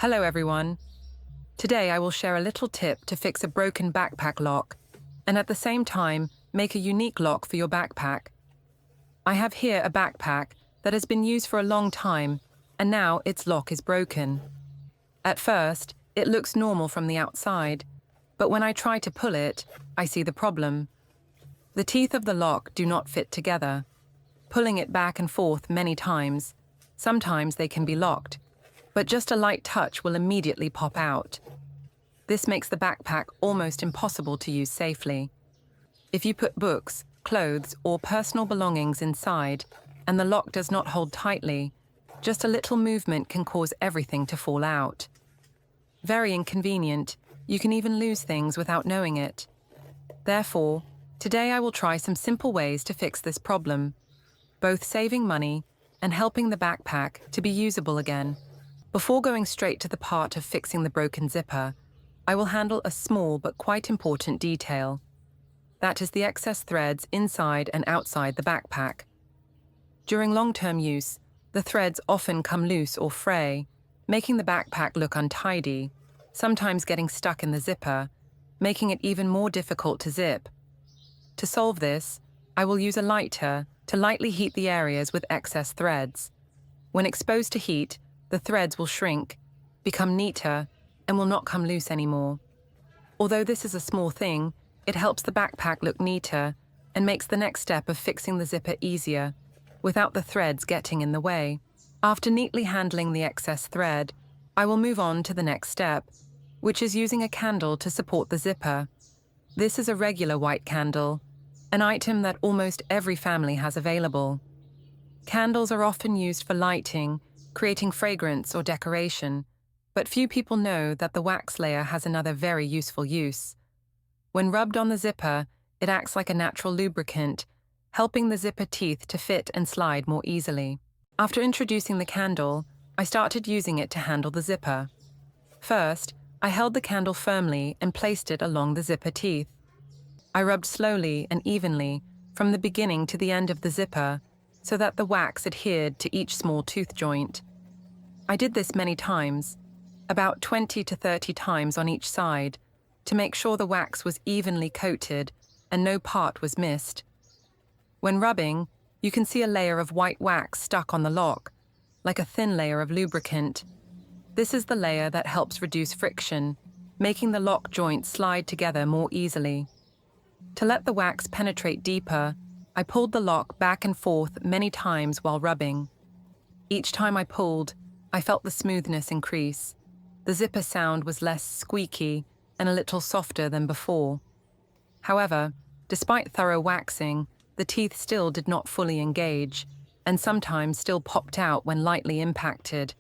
Hello everyone. Today I will share a little tip to fix a broken backpack lock and at the same time make a unique lock for your backpack. I have here a backpack that has been used for a long time and now its lock is broken. At first, it looks normal from the outside, but when I try to pull it, I see the problem. The teeth of the lock do not fit together. Pulling it back and forth many times, sometimes they can be locked, but just a light touch will immediately pop out. This makes the backpack almost impossible to use safely. If you put books, clothes, or personal belongings inside, and the lock does not hold tightly, just a little movement can cause everything to fall out. Very inconvenient, you can even lose things without knowing it. Therefore, today I will try some simple ways to fix this problem, both saving money and helping the backpack to be usable again. Before going straight to the part of fixing the broken zipper, I will handle a small but quite important detail. That is the excess threads inside and outside the backpack. During long-term use, the threads often come loose or fray, making the backpack look untidy, sometimes getting stuck in the zipper, making it even more difficult to zip. To solve this, I will use a lighter to lightly heat the areas with excess threads. When exposed to heat, the threads will shrink, become neater, and will not come loose anymore. Although this is a small thing, it helps the backpack look neater and makes the next step of fixing the zipper easier, without the threads getting in the way. After neatly handling the excess thread, I will move on to the next step, which is using a candle to support the zipper. This is a regular white candle, an item that almost every family has available. Candles are often used for lighting, creating fragrance or decoration, but few people know that the wax layer has another very useful use. When rubbed on the zipper, it acts like a natural lubricant, helping the zipper teeth to fit and slide more easily. After introducing the candle, I started using it to handle the zipper. First, I held the candle firmly and placed it along the zipper teeth. I rubbed slowly and evenly from the beginning to the end of the zipper, so that the wax adhered to each small tooth joint. I did this many times, about 20 to 30 times on each side, to make sure the wax was evenly coated and no part was missed. When rubbing, you can see a layer of white wax stuck on the lock, like a thin layer of lubricant. This is the layer that helps reduce friction, making the lock joints slide together more easily. To let the wax penetrate deeper, I pulled the lock back and forth many times while rubbing. Each time I pulled, I felt the smoothness increase. The zipper sound was less squeaky and a little softer than before. However, despite thorough waxing, the teeth still did not fully engage, and sometimes still popped out when lightly impacted.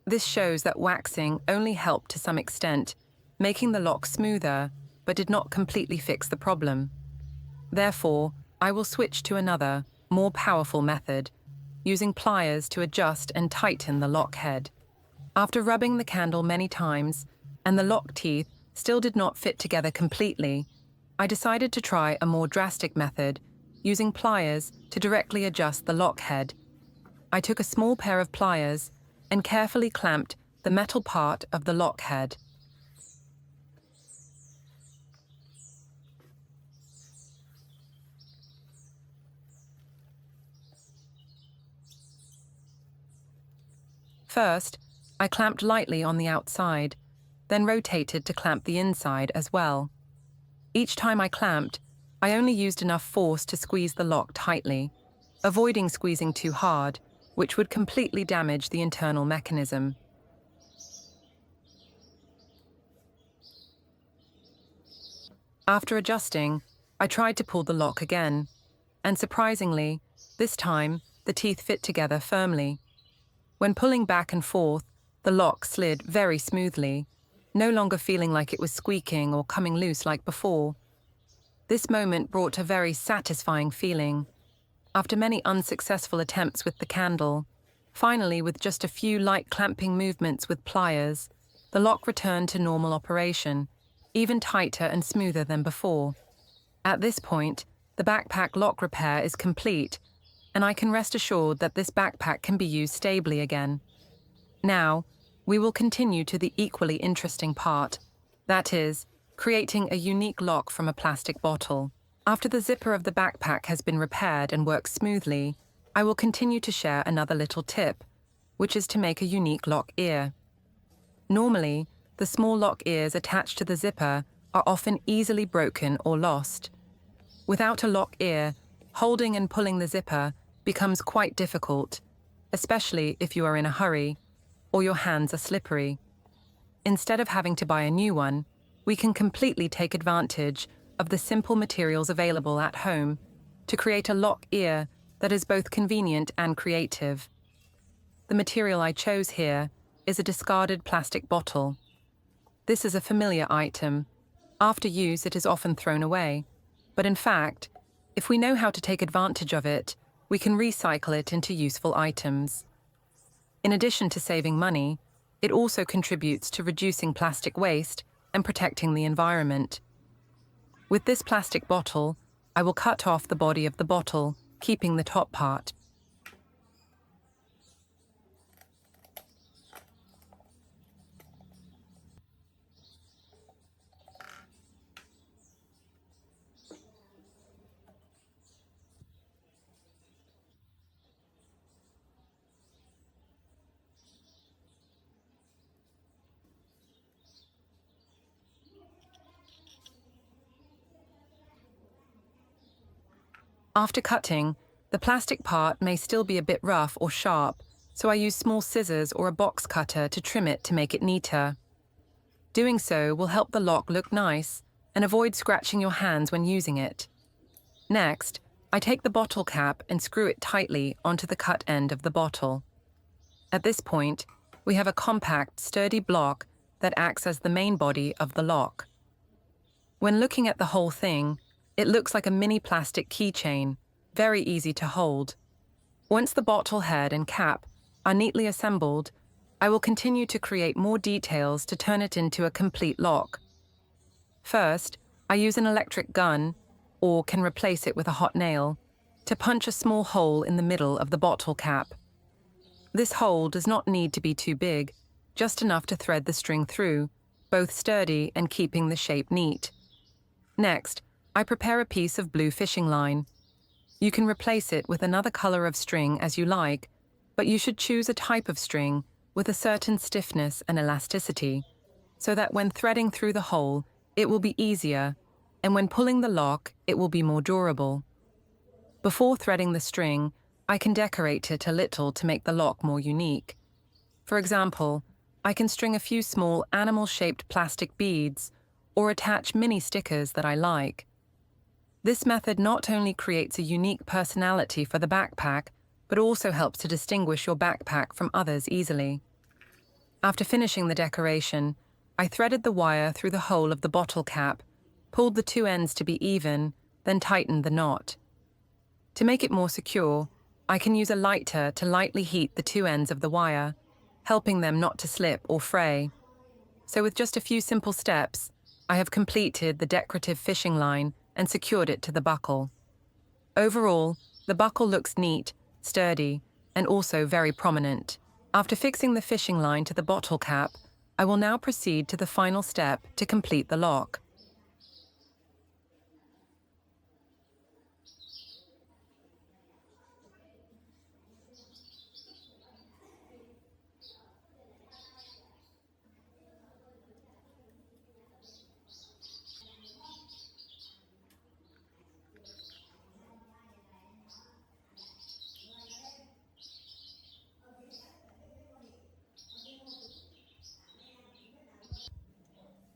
This shows that waxing only helped to some extent, making the lock smoother, but did not completely fix the problem. Therefore, I will switch to another, more powerful method, using pliers to adjust and tighten the lock head. After rubbing the candle many times, and the lock teeth still did not fit together completely, I decided to try a more drastic method, using pliers to directly adjust the lock head. I took a small pair of pliers and carefully clamped the metal part of the lock head. First, I clamped lightly on the outside, then rotated to clamp the inside as well. Each time I clamped, I only used enough force to squeeze the lock tightly, avoiding squeezing too hard, which would completely damage the internal mechanism. After adjusting, I tried to pull the lock again, and surprisingly, this time, the teeth fit together firmly. When pulling back and forth, the lock slid very smoothly, no longer feeling like it was squeaking or coming loose like before. This moment brought a very satisfying feeling. After many unsuccessful attempts with the candle, finally with just a few light clamping movements with pliers, the lock returned to normal operation, even tighter and smoother than before. At this point, the backpack lock repair is complete, and I can rest assured that this backpack can be used stably again. Now, We will continue to the equally interesting part, that is, creating a unique lock from a plastic bottle. After the zipper of the backpack has been repaired and works smoothly, I will continue to share another little tip, which is to make a unique lock ear. Normally, the small lock ears attached to the zipper are often easily broken or lost. Without a lock ear, holding and pulling the zipper becomes quite difficult, especially if you are in a hurry or your hands are slippery. Instead of having to buy a new one, we can completely take advantage of the simple materials available at home to create a lock ear that is both convenient and creative. The material I chose here is a discarded plastic bottle. This is a familiar item. After use, it is often thrown away. But in fact, if we know how to take advantage of it, we can recycle it into useful items. In addition to saving money, it also contributes to reducing plastic waste and protecting the environment. With this plastic bottle, I will cut off the body of the bottle, keeping the top part. After cutting, the plastic part may still be a bit rough or sharp, so I use small scissors or a box cutter to trim it to make it neater. Doing so will help the lock look nice and avoid scratching your hands when using it. Next, I take the bottle cap and screw it tightly onto the cut end of the bottle. At this point, we have a compact, sturdy block that acts as the main body of the lock. When looking at the whole thing, it looks like a mini plastic keychain, very easy to hold. Once the bottle head and cap are neatly assembled, I will continue to create more details to turn it into a complete lock. First, I use an electric gun, or can replace it with a hot nail, to punch a small hole in the middle of the bottle cap. This hole does not need to be too big, just enough to thread the string through, both sturdy and keeping the shape neat. Next, I prepare a piece of blue fishing line. You can replace it with another color of string as you like, but you should choose a type of string with a certain stiffness and elasticity, so that when threading through the hole, it will be easier, and when pulling the lock, it will be more durable. Before threading the string, I can decorate it a little to make the lock more unique. For example, I can string a few small animal-shaped plastic beads or attach mini stickers that I like. This method not only creates a unique personality for the backpack, but also helps to distinguish your backpack from others easily. After finishing the decoration, I threaded the wire through the hole of the bottle cap, pulled the two ends to be even, then tightened the knot. To make it more secure, I can use a lighter to lightly heat the two ends of the wire, helping them not to slip or fray. So with just a few simple steps, I have completed the decorative fishing line and secured it to the buckle. Overall, the buckle looks neat, sturdy, and also very prominent. After fixing the fishing line to the bottle cap, I will now proceed to the final step to complete the lock.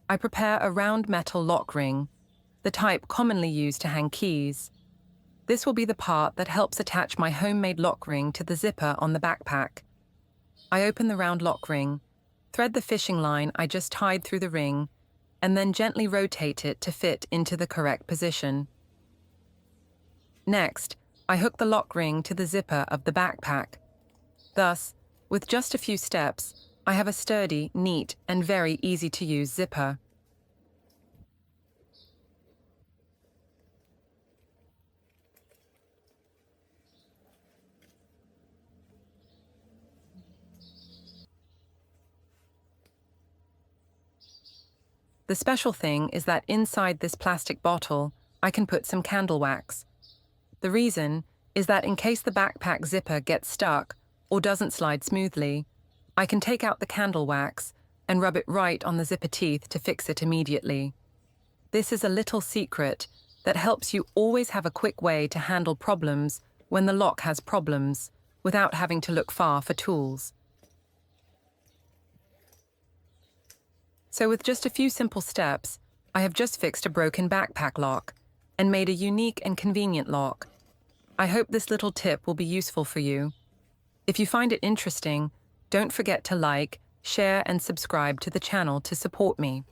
I prepare a round metal lock ring, the type commonly used to hang keys. This will be the part that helps attach my homemade lock ring to the zipper on the backpack. I open the round lock ring, thread the fishing line I just tied through the ring, and then gently rotate it to fit into the correct position. Next, I hook the lock ring to the zipper of the backpack. Thus, with just a few steps, I have a sturdy, neat, and very easy-to-use zipper. The special thing is that inside this plastic bottle, I can put some candle wax. The reason is that in case the backpack zipper gets stuck or doesn't slide smoothly, I can take out the candle wax and rub it right on the zipper teeth to fix it immediately. This is a little secret that helps you always have a quick way to handle problems when the lock has problems, without having to look far for tools. So with just a few simple steps, I have just fixed a broken backpack lock and made a unique and convenient lock. I hope this little tip will be useful for you. If you find it interesting, don't forget to like, share and subscribe to the channel to support me.